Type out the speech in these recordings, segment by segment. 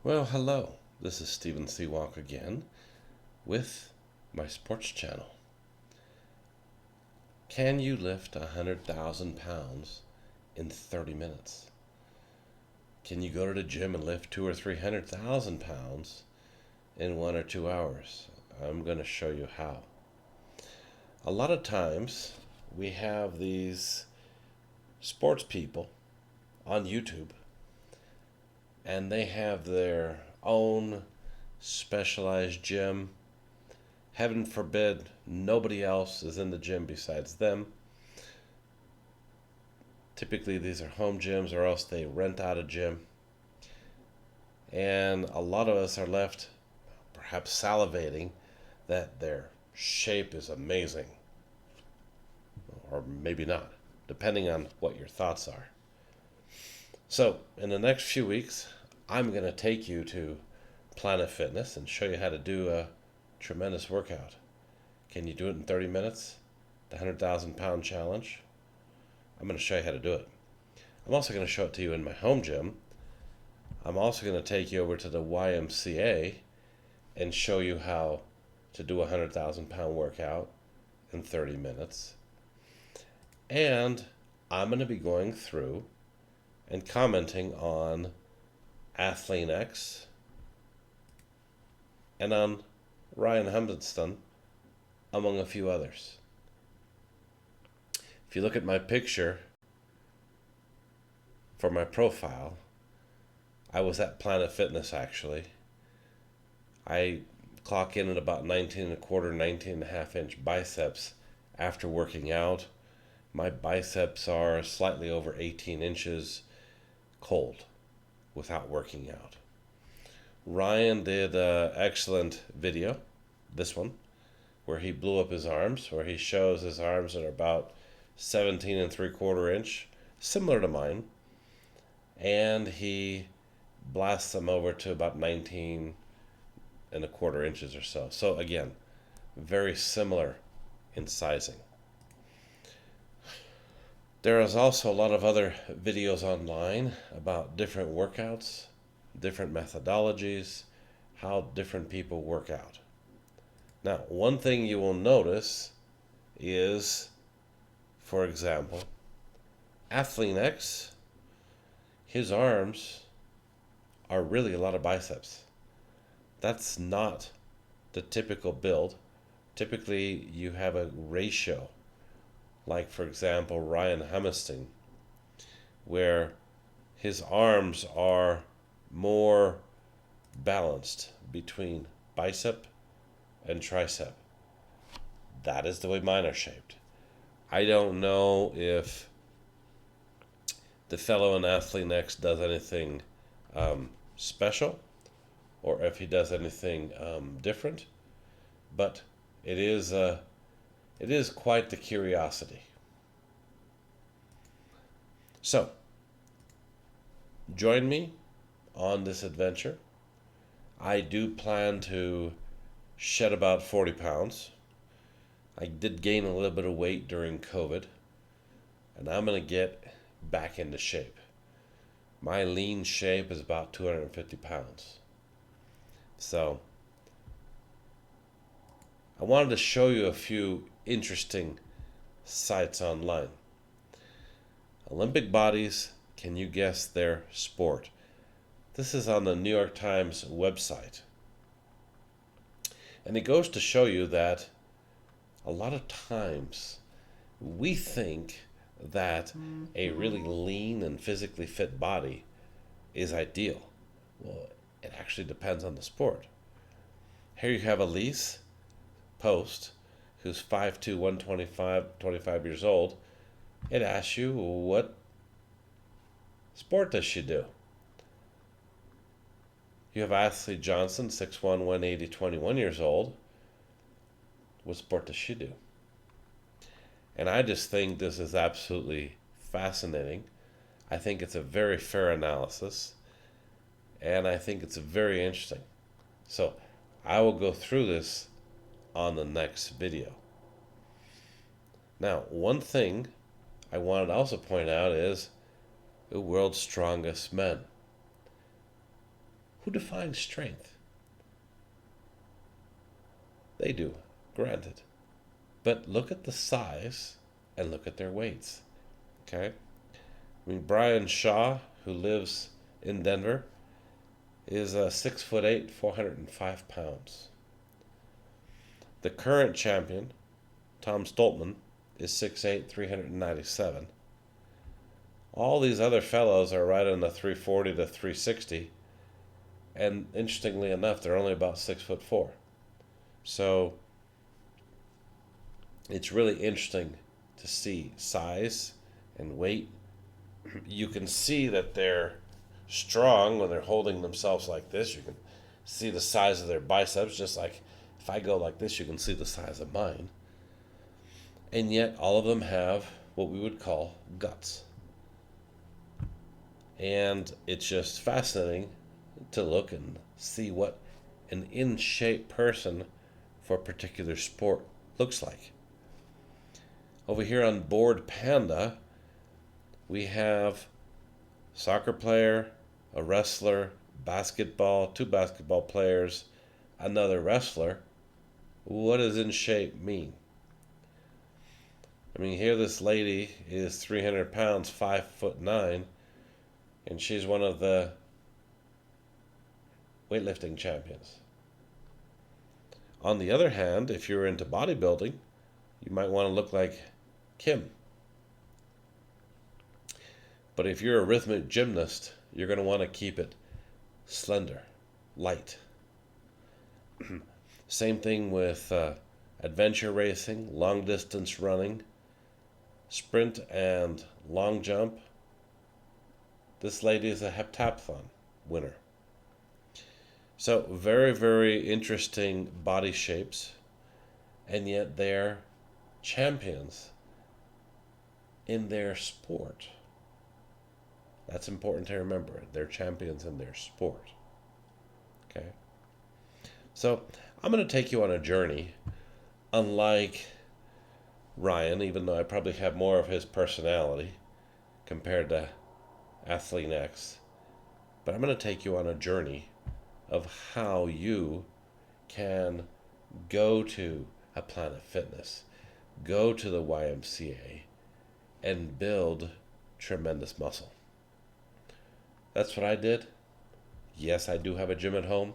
Well, hello. This is Stephen C. Walk again with my sports channel. Can you lift 100,000 pounds in 30 minutes? Can you go to the gym and lift 2 or 300,000 pounds in 1 or 2 hours? I'm going to show you how. A lot of times we have these sports people on YouTube and they have their own specialized gym. Heaven forbid nobody else is in the gym besides them. Typically these are home gyms or else they rent out a gym. And a lot of us are left perhaps salivating that their shape is amazing. Or maybe not, depending on what your thoughts are. So, in the next few weeks, I'm going to take you to Planet Fitness and show you how to do a tremendous workout. Can you do it in 30 minutes? The 100,000 pound challenge? I'm going to show you how to do it. I'm also going to show it to you in my home gym. I'm also going to take you over to the YMCA and show you how to do a 100,000 pound workout in 30 minutes. And I'm going to be going through and commenting on Athlean X and on Ryan Humberstone, among a few others. If you look at my picture for my profile, I was at Planet Fitness actually. I clock in at about 19 and a quarter, 19 and a half inch biceps after working out. My biceps are slightly over 18 inches cold without working out. Ryan did an excellent video, this one, where he blew up his arms, where he shows his arms that are about 17 and 3/4 inch, similar to mine, and he blasts them over to about 19 and a quarter inches or so. So again, very similar in sizing. There is also a lot of other videos online about different workouts, different methodologies, how different people work out. Now, one thing you will notice is, for example, Athlean X, his arms are really a lot of biceps. That's not the typical build. Typically, you have a ratio, like for example Ryan Humberstone, where his arms are more balanced between bicep and tricep. That is the way mine are shaped. I don't know if the fellow in Athlean X does anything special or if he does anything different, but it is quite the curiosity. So, join me on this adventure. I do plan to shed about 40 pounds. I did gain a little bit of weight during COVID, and I'm going to get back into shape. My lean shape is about 250 pounds. So, I wanted to show you a few interesting sites online. Olympic bodies, can you guess their sport? This is on the New York Times website. And it goes to show you that a lot of times we think that a really lean and physically fit body is ideal. Well, it actually depends on the sport. Here you have Elise Post, who's 5'2", 25 years old. It asks you, what sport does she do? You have Ashley Johnson, 6'1", 180, 21 years old. What sport does she do? And I just think this is absolutely fascinating. I think it's a very fair analysis, and I think it's very interesting. So I will go through this on the next video. Now, one thing I wanted to also point out is the world's strongest men. Who defines strength? They do, granted. But look at the size and look at their weights. Okay? I mean, Brian Shaw, who lives in Denver, is 6'8", 405 pounds. The current champion, Tom Stoltman, is 6'8", 397. All these other fellows are right in the 340 to 360, and interestingly enough, they're only about 6'4". So it's really interesting to see size and weight. You can see that they're strong when they're holding themselves like this. You can see the size of their biceps, just like if I go like this, you can see the size of mine. And yet all of them have what we would call guts. And it's just fascinating to look and see what an in-shape person for a particular sport looks like. Over here on Board Panda, we have soccer player, a wrestler, basketball, 2 basketball players, another wrestler. What does in shape mean? I mean, here this lady is 300 pounds, 5'9", and she's one of the weightlifting champions. On the other hand, if you're into bodybuilding, you might want to look like Kim. But if you're a rhythmic gymnast, you're going to want to keep it slender, light. Same thing with adventure racing, long distance running, sprint and long jump. This lady is a heptathlon winner. So very, very interesting body shapes, and yet they're champions in their sport. That's important to remember. They're champions in their sport. Okay? So I'm going to take you on a journey, unlike Ryan, even though I probably have more of his personality compared to Athlete X. But I'm going to take you on a journey of how you can go to a Planet Fitness, go to the YMCA, and build tremendous muscle. That's what I did. Yes, I do have a gym at home,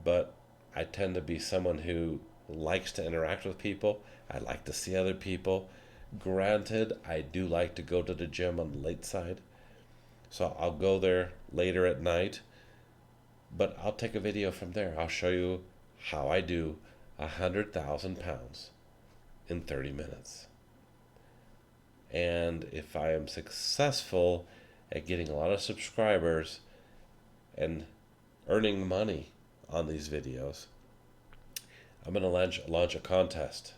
but I tend to be someone who likes to interact with people. I like to see other people. Granted, I do like to go to the gym on the late side, so I'll go there later at night, but I'll take a video from there. I'll show you how I do 100,000 pounds in 30 minutes. And if I am successful at getting a lot of subscribers and earning money on these videos, I'm going to launch a contest.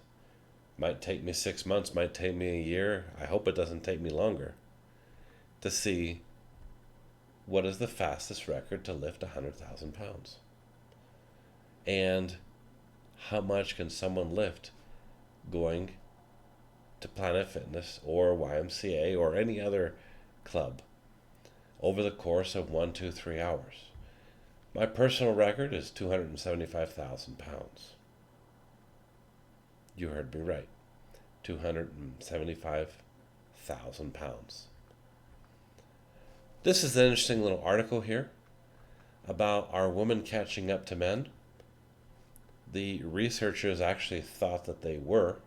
Might take me 6 months, might take me a year. I hope it doesn't take me longer, to see what is the fastest record to lift 100,000 pounds. And how much can someone lift going to Planet Fitness or YMCA or any other club over the course of 1, 2, 3 hours. My personal record is 275,000 pounds. You heard me right. 275,000 pounds. This is an interesting little article here about are women catching up to men. The researchers actually thought that they were,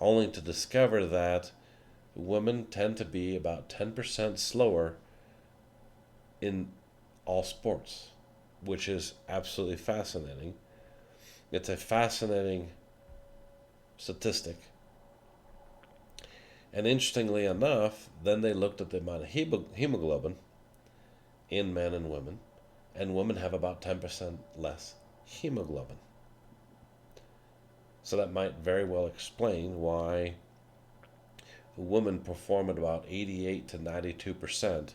only to discover that women tend to be about 10% slower in all sports, which is absolutely fascinating. It's a fascinating statistic. And interestingly enough, then they looked at the amount of hemoglobin in men and women have about 10% less hemoglobin. So that might very well explain why women perform at about 88 to 92%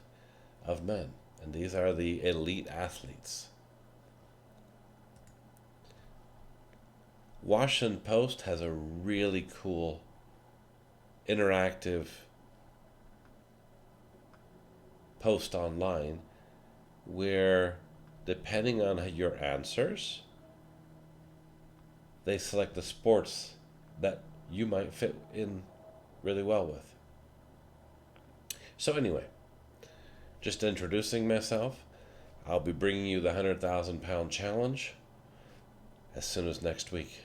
of men. And these are the elite athletes. Washington Post has a really cool interactive post online where depending on your answers, they select the sports that you might fit in really well with. So, anyway, just introducing myself, I'll be bringing you the 100,000 pound challenge as soon as next week.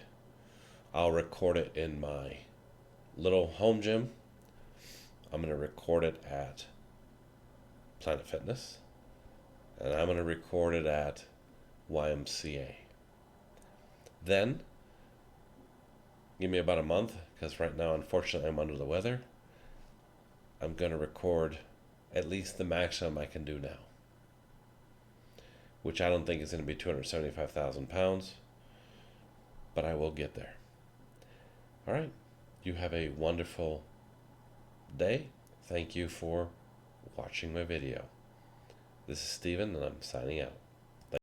I'll record it in my little home gym. I'm going to record it at Planet Fitness, and I'm going to record it at YMCA. Then, give me about a month, because right now, unfortunately, I'm under the weather. I'm going to record at least the maximum I can do now, which I don't think is going to be 275,000 pounds, but I will get there. All right. You have a wonderful day. Thank you for watching my video. This is Steven, and I'm signing out.